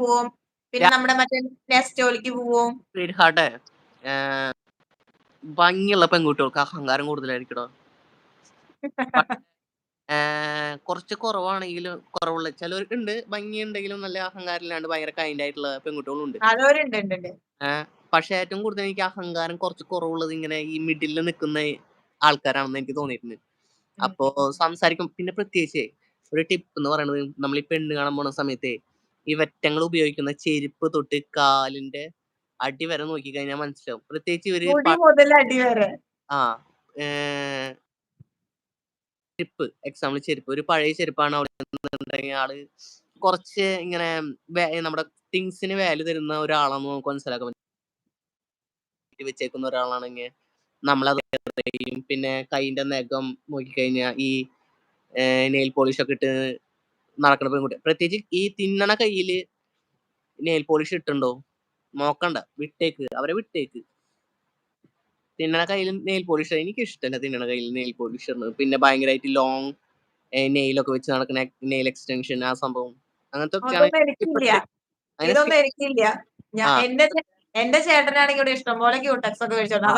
പോവും. പിന്നെ നമ്മുടെ മറ്റേ നെസ്റ്റോയിലേക്ക് പോവും. സ്വീറ്റ് ഹാർട്ടേ ഭംഗിയുള്ള പെൺകുട്ടികൾക്ക് അഹങ്കാരം കൂടുതലായിരിക്കടോ. കുറച്ച് കുറവാണെങ്കിലും കുറവുള്ള ചിലവർക്കുണ്ട്, ഭംഗിയുണ്ടെങ്കിലും നല്ല അഹങ്കാരമില്ലാണ്ട് ഭയങ്കര കൈൻഡ് ആയിട്ടുള്ള പെൺകുട്ടികളുണ്ട്. അതവരുണ്ട്. പക്ഷെ ഏറ്റവും കൂടുതൽ എനിക്ക് അഹങ്കാരം കുറച്ച് കുറവുള്ളത് ഇങ്ങനെ ഈ മിഡിലിൽ നിൽക്കുന്ന ആൾക്കാരാണെന്ന് എനിക്ക് തോന്നിയിട്ടുണ്ട്. അപ്പോ സംസാരിക്കും. പിന്നെ പ്രത്യേകിച്ച് ഒരു ടിപ്പ് എന്ന് പറയുന്നത്, നമ്മൾ ഈ പെണ്ണ് കാണാൻ പോണ സമയത്ത് ഈ വെറ്റങ്ങൾ ഉപയോഗിക്കുന്ന ചെരുപ്പ് തൊട്ട് കാലിന്റെ അടി വരെ നോക്കിക്കഴിഞ്ഞാൽ മനസ്സിലാവും. പ്രത്യേകിച്ച് ഇവര് മുടി മുതൽ അടി വരെ. ചെരുപ്പ്, എക്സാമ്പിൾ ചെരുപ്പ്, ഒരു പഴയ ചെരുപ്പാണ് അവിടെ നിന്നുണ്ടെങ്കിൽ ആള് കുറച്ച് ഇങ്ങനെ നമ്മുടെ തിങ്സിന് വാല്യൂ തരുന്ന ഒരാളാണെന്ന് നമുക്ക് മനസ്സിലാക്കാൻ പറ്റും. വെച്ചേക്കുന്ന ഒരാളാണെങ്കിൽ നമ്മളത് ചെയ്യും. പിന്നെ കൈന്റെ നഖം നോക്കിക്കഴിഞ്ഞാൽ ഈ നെയിൽ പോളിഷ് ഒക്കെ ഇട്ട് നടക്കുന്ന പെൺകുട്ടി, പ്രത്യേകിച്ച് ഈ തിന്നണ കയ്യില് നെയിൽ പോളിഷ് ഇട്ടുണ്ടോ നോക്കണ്ട, വിട്ടേക്ക്, അവരെ വിട്ടേക്ക്. തിന്നണ കയ്യിൽ നെയിൽ പോളിഷ് എനിക്ക് ഇഷ്ടമല്ല. തിന്നണ കയ്യിൽ നെയിൽ പോളിഷ് ഇടുന്നത്. പിന്നെ ഭയങ്കരമായിട്ട് ലോങ് നെയിലൊക്കെ വെച്ച് നടക്കുന്ന നെയിൽ എക്സ്റ്റൻഷൻ, ആ സംഭവം അങ്ങനത്തെ ഇതൊന്നും എനിക്കില്ല. എന്റെ ചേട്ടനാണെങ്കിൽ ഇവിടെ ഇഷ്ടംപോലെ ക്യൂടെക്സ് ഒക്കെ മേടിച്ചോണ്ട്